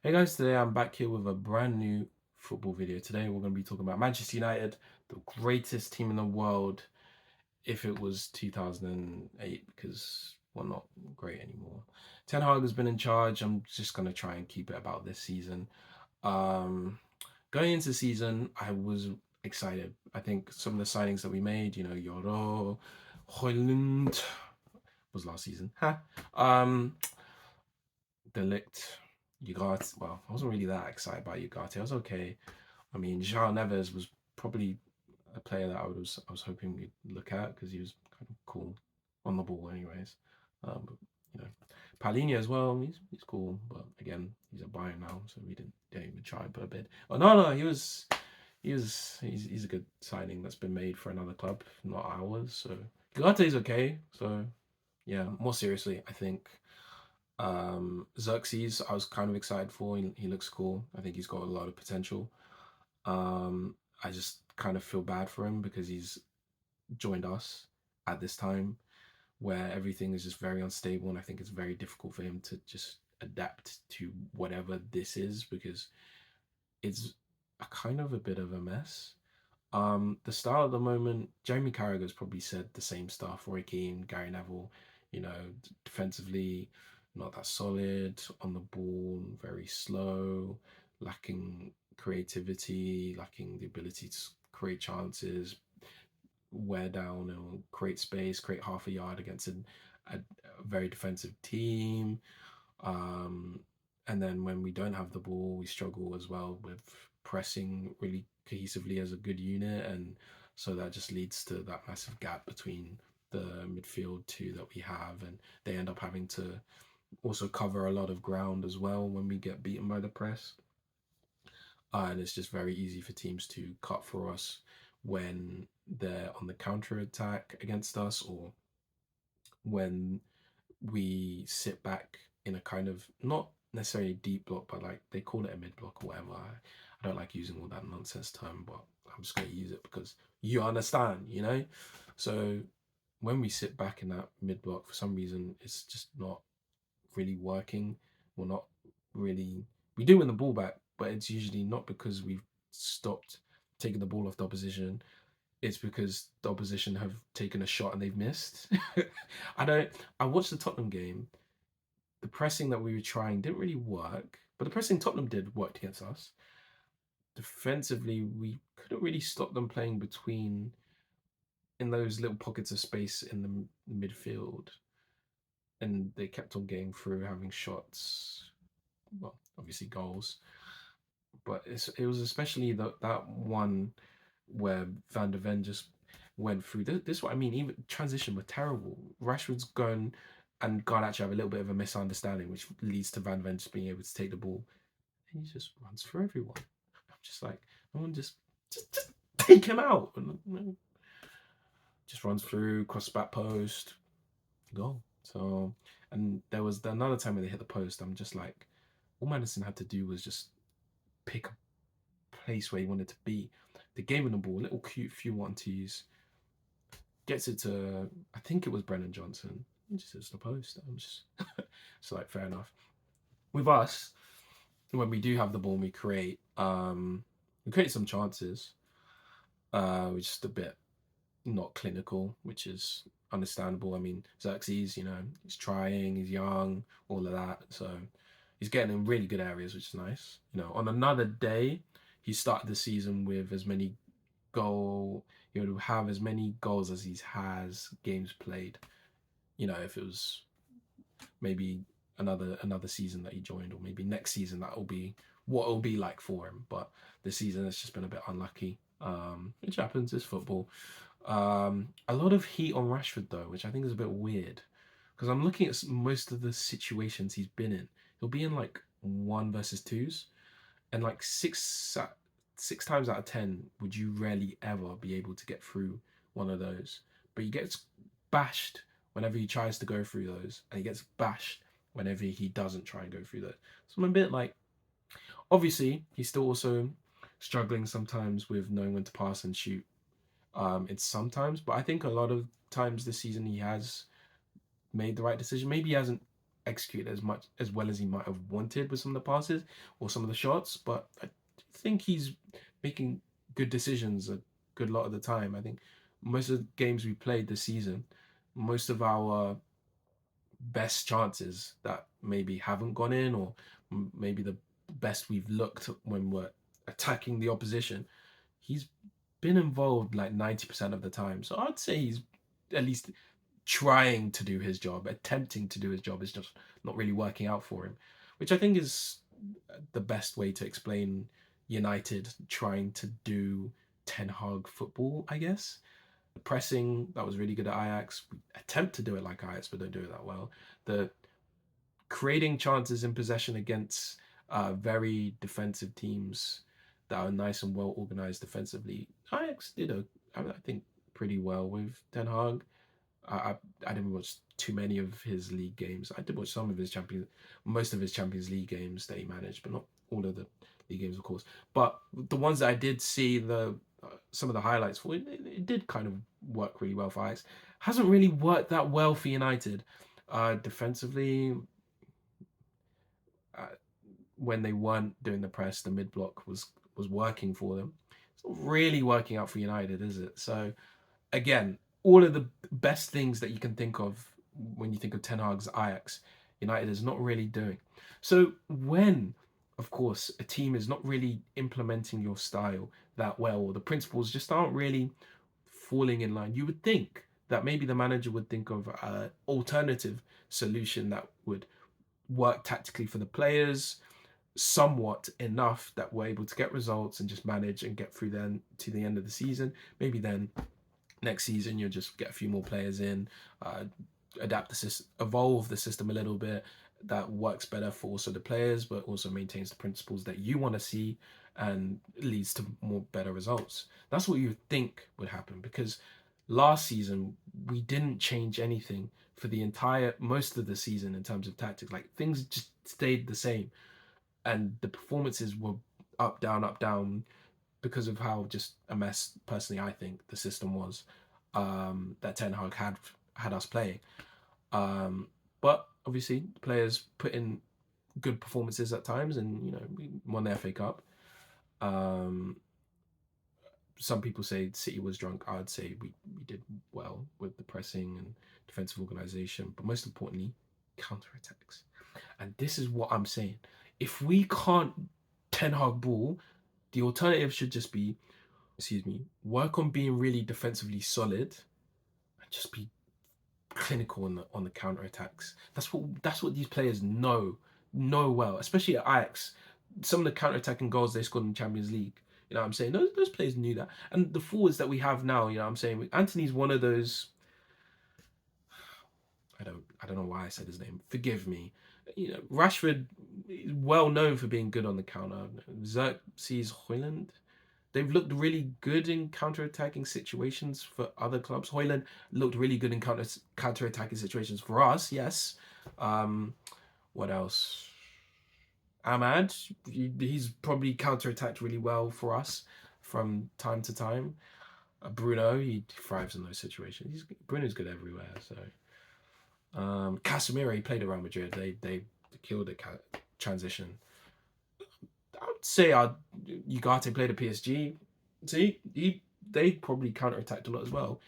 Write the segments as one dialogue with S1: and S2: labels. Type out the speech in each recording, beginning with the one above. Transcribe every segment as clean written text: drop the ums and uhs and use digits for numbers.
S1: Hey guys, today I'm back here with a brand new football video. Today we're going to be talking about Manchester United, the greatest team in the world if it was 2008, because we're not great anymore. Ten Hag has been in charge. I'm just going to try and keep it about this season. Um, Going into the season, I was excited. I think some of the signings that we made, Yoro, Hoyland was last season. Huh? Um, Delict, Ugarte. Well, I wasn't really that excited about Ugarte. I was okay. I mean, João Neves was probably a player that I was hoping we'd look at because he was kind of cool on the ball, anyways. But you know, Paulinho as well. He's cool, but again, he's a Bayern now, so we didn't even try and put a bid. Oh no, he's a good signing that's been made for another club, not ours. So Ugarte's okay. So yeah, more seriously, I think Xerxes, I was kind of excited for. He looks cool. I think he's got a lot of potential. I just kind of feel bad for him because he's joined us at this time where everything is just very unstable, and I think it's very difficult for him to just adapt to whatever this is because it's a kind of a bit of a mess. The style at the moment, Jamie Carragher's probably said the same stuff. Roy Keane, Gary Neville, defensively, not that solid, on the ball, very slow, lacking creativity, lacking the ability to create chances, wear down and create space, create half a yard against a very defensive team. Um, and then when we don't have the ball, we struggle as well with pressing really cohesively as a good unit. And so that just leads to that massive gap between the midfield two that we have. And they end up having to also cover a lot of ground as well when we get beaten by the press. And it's just very easy for teams to cut for us when they're on the counter attack against us or when we sit back in a kind of not necessarily deep block, but like they call it a mid block or whatever. I don't like using all that nonsense term, but I'm just going to use it because you understand. So when we sit back in that mid block, for some reason, it's just not really working. We're not really, we do win the ball back, but it's usually not because we've stopped taking the ball off the opposition. It's because the opposition have taken a shot and they've missed. I don't. I watched the Tottenham game. The pressing that we were trying didn't really work, but the pressing Tottenham did worked against us. Defensively, we couldn't really stop them playing between in those little pockets of space in the midfield, and they kept on getting through, having shots. Well, obviously goals, but it was especially that one where Van der Ven just went through. This is what I mean. Even transition were terrible. Rashford's gone, and Garnacho have a little bit of a misunderstanding, which leads to Van der Ven just being able to take the ball. And he just runs through everyone. I'm just like, no one just take him out. Just runs through, cross the back post, goal. So, and there was another time when they hit the post. I'm just like, all Madison had to do was just pick a place where he wanted to be. They gave him the ball, little cute few 1-2s, gets it to, I think it was Brennan Johnson. He just hits the post. I'm just, it's like, fair enough. With us, when we do have the ball, we create some chances. We're just a bit not clinical, which is understandable. I mean, Xerxes, he's trying, he's young, all of that. So he's getting in really good areas, which is nice. On another day, he started the season with as many he would have as many goals as he has games played. If it was maybe another season that he joined, or maybe next season that will be what it'll be like for him. But this season it's just been a bit unlucky, which happens. It's football. A lot of heat on Rashford though, which I think is a bit weird because I'm looking at most of the situations he's been in. He'll be in like 1 versus 2s, and like six times out of 10 would you rarely ever be able to get through one of those. But he gets bashed whenever he tries to go through those, and he gets bashed whenever he doesn't try and go through those. So I'm a bit like, obviously he's still also struggling sometimes with knowing when to pass and shoot. It's sometimes, but I think a lot of times this season he has made the right decision. Maybe he hasn't execute as much as well as he might have wanted with some of the passes or some of the shots, but I think he's making good decisions a good lot of the time. I think most of the games we played this season, most of our best chances that maybe haven't gone in, or maybe the best we've looked when we're attacking the opposition, he's been involved like 90% of the time. So I'd say he's at least trying to do his job, attempting to do his job. Is just not really working out for him, which I think is the best way to explain United trying to do Ten Hag football, I guess. The pressing, that was really good at Ajax. We attempt to do it like Ajax, but don't do it that well. The creating chances in possession against very defensive teams that are nice and well organized defensively. Ajax did, I think, pretty well with Ten Hag. I I didn't watch too many of his league games. I did watch most of his Champions League games that he managed, but not all of the league games, of course. But the ones that I did see some of the highlights for, it did kind of work really well for Ajax. Hasn't really worked that well for United. Defensively, uh, when they weren't doing the press, the mid block was working for them. It's not really working out for United, is it? So again, all of the best things that you can think of when you think of Ten Hag's Ajax, United is not really doing. So when, of course, a team is not really implementing your style that well, or the principles just aren't really falling in line, you would think that maybe the manager would think of an alternative solution that would work tactically for the players, somewhat enough that we're able to get results and just manage and get through then to the end of the season. Maybe then next season you'll just get a few more players in, uh, adapt the system, evolve the system a little bit that works better for also the players, but also maintains the principles that you want to see and leads to more better results. That's what you think would happen, because last season we didn't change anything for the entire most of the season in terms of tactics. Like things just stayed the same, and the performances were up down because of how just a mess, personally, I think the system was that Ten Hag had us playing. Um, but obviously, players put in good performances at times, and we won the FA Cup. Um, some people say City was drunk. I'd say we did well with the pressing and defensive organisation, but most importantly, counter-attacks. And this is what I'm saying. If we can't Ten Hag ball, the alternative should just be, excuse me, work on being really defensively solid and just be clinical on the counter attacks. That's what these players know well, especially at Ajax. Some of the counter attacking goals they scored in the Champions League. You know what I'm saying? Those players knew that. And the forwards that we have now, you know what I'm saying? Anthony's one of those. I don't know why I said his name. Forgive me. Rashford is well known for being good on the counter. Xerxes Hoyland, they've looked really good in counter-attacking situations for other clubs. Hoyland looked really good in counter-attacking situations for us, yes. What else? Ahmad, he's probably counter-attacked really well for us from time to time. Bruno, he thrives in those situations. Bruno's good everywhere. So Casemiro, he played at Real Madrid. They killed it transition. I would say Ugarte played at PSG. See, they probably counter-attacked a lot as well.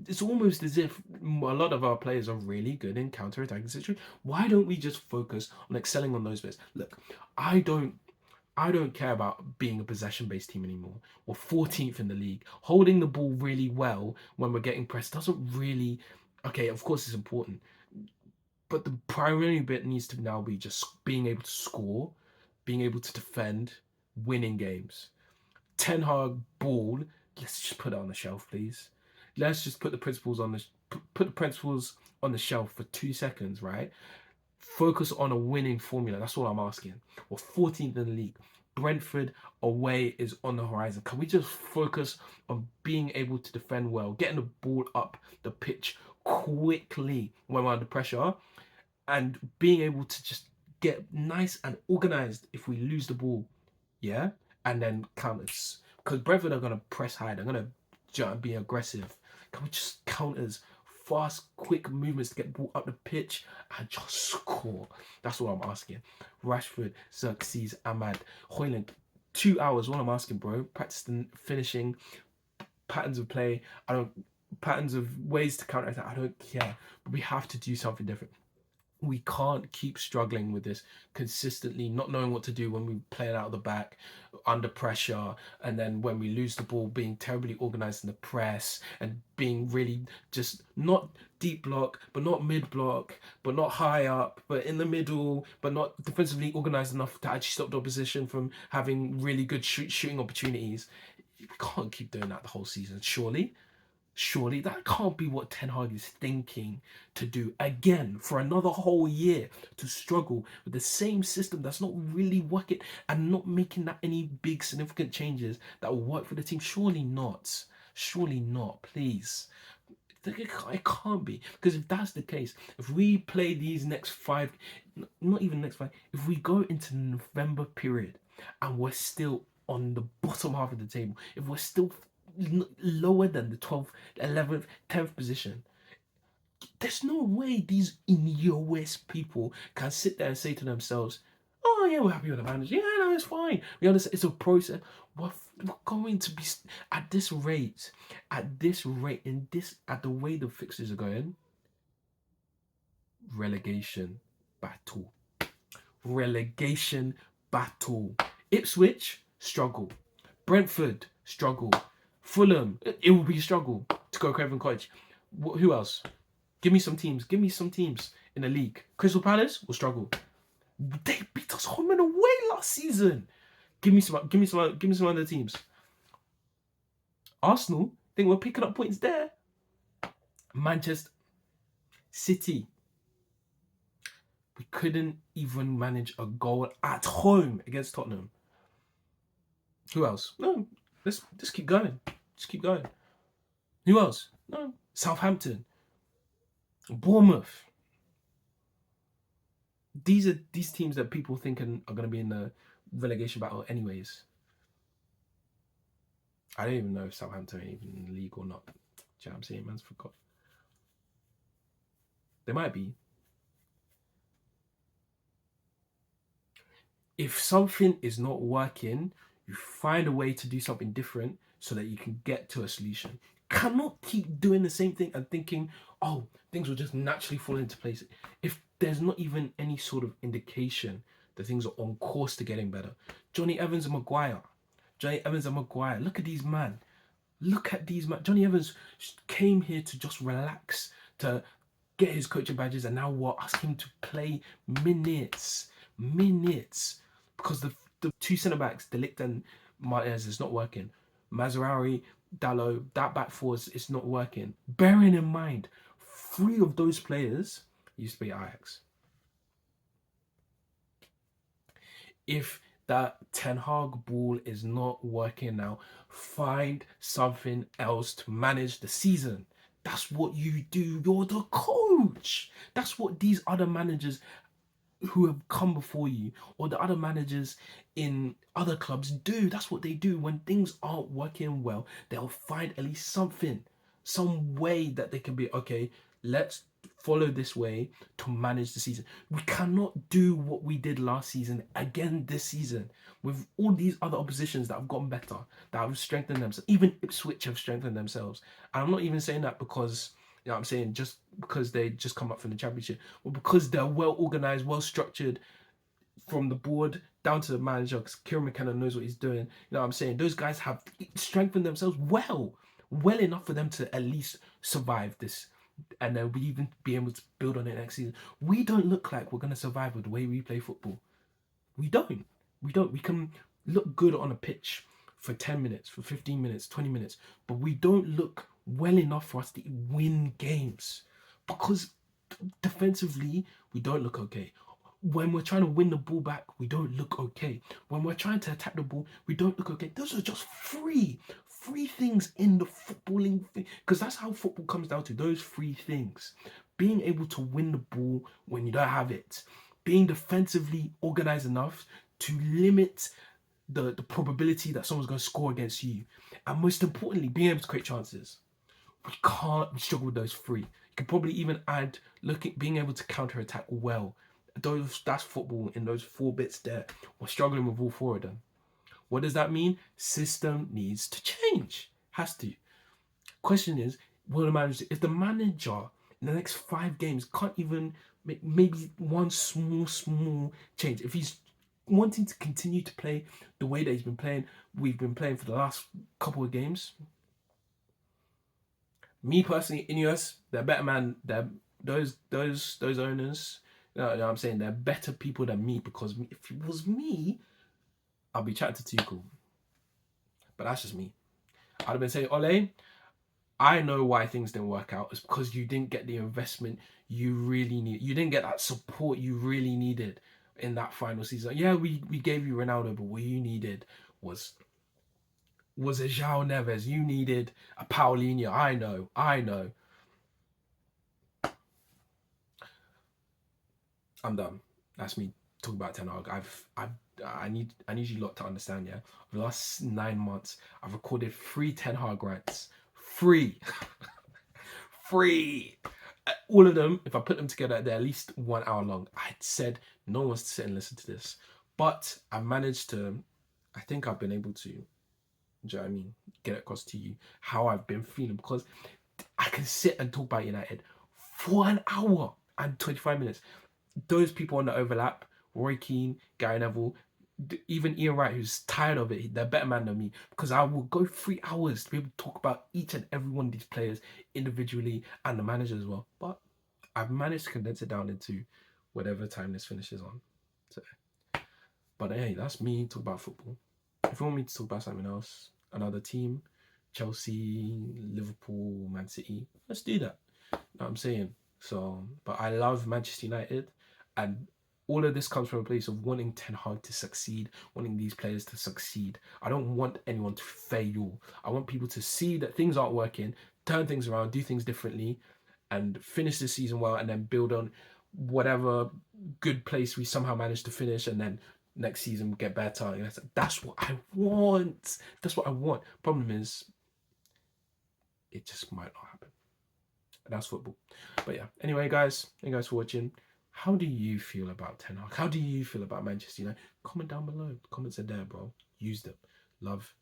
S1: It's almost as if a lot of our players are really good in counter-attacking situations. Why don't we just focus on excelling on those bits? Look, I don't care about being a possession-based team anymore. We're 14th in the league. Holding the ball really well when we're getting pressed doesn't really. Okay, of course it's important, but the primary bit needs to now be just being able to score, being able to defend, winning games. Ten Hag ball. Let's just put it on the shelf, please. Let's just put the principles on the shelf for 2 seconds, right? Focus on a winning formula. That's all I'm asking. We're 14th in the league. Brentford away is on the horizon. Can we just focus on being able to defend well, getting the ball up the pitch quickly when we're under pressure, and being able to just get nice and organized if we lose the ball, yeah, and then counters, because Brentford are going to press high. They're going to be aggressive. Can we just counters fast, quick movements to get the ball up the pitch and just score. That's what I'm asking. Rashford, Xerxes, Ahmad, Hoyland, 2 hours. What I'm asking, bro. Practicing finishing, patterns of play. Patterns of ways to counter attack. I don't care, but we have to do something different. We can't keep struggling with this consistently, not knowing what to do when we play it out of the back, under pressure, and then when we lose the ball, being terribly organized in the press and being really just not deep block, but not mid block, but not high up, but in the middle, but not defensively organized enough to actually stop the opposition from having really good shooting opportunities. We can't keep doing that the whole season, surely. Surely that can't be what Ten Hag is thinking to do again for another whole year, to struggle with the same system that's not really working and not making that any big significant changes that will work for the team. Surely not. Surely not. Please. It can't be, because if that's the case, if we play these next five, not even next five, if we go into the November period and we're still on the bottom half of the table, if we're still lower than the 12th, 11th, 10th position, there's no way these in your West people can sit there and say to themselves, oh yeah, we're happy with the manager. Yeah, no, it's fine. We understand it's a process. We're going to be at this rate, at the way the fixtures are going. Relegation battle. Relegation battle. Ipswich struggle. Brentford struggle. Fulham, it will be a struggle to go Craven Cottage. Who else? Give me some teams. Give me some teams in the league. Crystal Palace will struggle. They beat us home and away last season. Give me some other teams. Arsenal, I think we're picking up points there. Manchester City, we couldn't even manage a goal at home against Tottenham. Who else? No, let's just keep going. Just keep going. Who else? No, Southampton, Bournemouth. These are these teams that people think are going to be in the relegation battle anyways. I don't even know if Southampton are even in the league or not. Do you know what I'm saying? Man's forgot. They might be. If something is not working, you find a way to do something different so that you can get to a solution. You cannot keep doing the same thing and thinking, oh, things will just naturally fall into place. If there's not even any sort of indication that things are on course to getting better. Johnny Evans and Maguire. Look at these man. Johnny Evans came here to just relax, to get his coaching badges, and now we're asking him to play minutes. Because the two centre-backs, De Ligt and Martinez, is not working. Mazraoui, Dalot, that back four is not working. Bearing in mind, 3 of those players used to be Ajax. If that Ten Hag ball is not working now, find something else to manage the season. That's what you do. You're the coach. That's what these other managers who have come before you or the other managers in other clubs do. That's what they do. When things aren't working well, they'll find at least something, some way that they can be, okay, let's follow this way to manage the season. We cannot do what we did last season again this season with all these other oppositions that have gotten better, that have strengthened themselves. Even Ipswich have strengthened themselves. And I'm not even saying that because, you know what I'm saying, just because they just come up from the championship, or because they're well organised, well structured from the board down to the manager, because Kieran McKenna knows what he's doing. You know what I'm saying? Those guys have strengthened themselves well enough for them to at least survive this, and they'll even be able to build on it next season. We don't look like we're going to survive with the way we play football. We don't. We can look good on a pitch for 10 minutes, for 15 minutes, 20 minutes, but we don't look well enough for us to win games, because defensively we don't look okay. When we're trying to win the ball back, we don't look okay. When we're trying to attack the ball, we don't look okay. Those are just three things in the footballing thing, because that's how football comes down to, those 3 things. Being able to win the ball when you don't have it, being defensively organized enough to limit the probability that someone's going to score against you, and most importantly, being able to create chances. We struggle with those 3. You Could probably even add being able to counter-attack well. That's football in those 4 bits there. We're struggling with all 4 of them. What does that mean? System needs to change. Has to. Question is, will the manager, if the manager in the next 5 games can't even make maybe one small change, if he's wanting to continue to play the way that we've been playing for the last couple of games, me personally, in US, they're better, man. Those owners, you know what I'm saying, they're better people than me, because if it was me, I'll be chatting to Tuchel. But that's just me. I'd have been saying, Ole, I know why things didn't work out. It's because you didn't get the investment you really need. You didn't get that support you really needed in that final season. Yeah, we gave you Ronaldo, but what you needed was a João Neves. You needed a Paulinho. I know. I'm done. That's me talking about Ten Hag. I need you lot to understand, yeah. For the last 9 months, I've recorded 3 Ten Hag rants. 3. 3. All of them, if I put them together, they're at least 1 hour long. I said no one wants to sit and listen to this. But I managed to, I think I've been able to, do you know what I mean, get across to you how I've been feeling, because I can sit and talk about United for 1 hour and 25 minutes. Those people on the overlap, Roy Keane, Gary Neville, even Ian Wright, who's tired of it, they're better man than me, because I will go 3 hours to be able to talk about each and every one of these players individually and the manager as well. But I've managed to condense it down into whatever time this finishes on. So, but hey, that's me talk about football. If you want me to talk about something else, another team, Chelsea, Liverpool, Man City, let's do that. You know what I'm saying? So, but I love Manchester United, and all of this comes from a place of wanting Ten Hag to succeed, wanting these players to succeed. I don't want anyone to fail. I want people to see that things aren't working, turn things around, do things differently, and finish the season well, and then build on whatever good place we somehow managed to finish, and then next season get better. You know, that's what I want. That's what I want. Problem is, it just might not happen. That's football. But yeah, anyway, guys, thank you guys for watching. How do you feel about Ten Hag? How do you feel about Manchester United? Comment down below. Comments are there, bro. Use them. Love.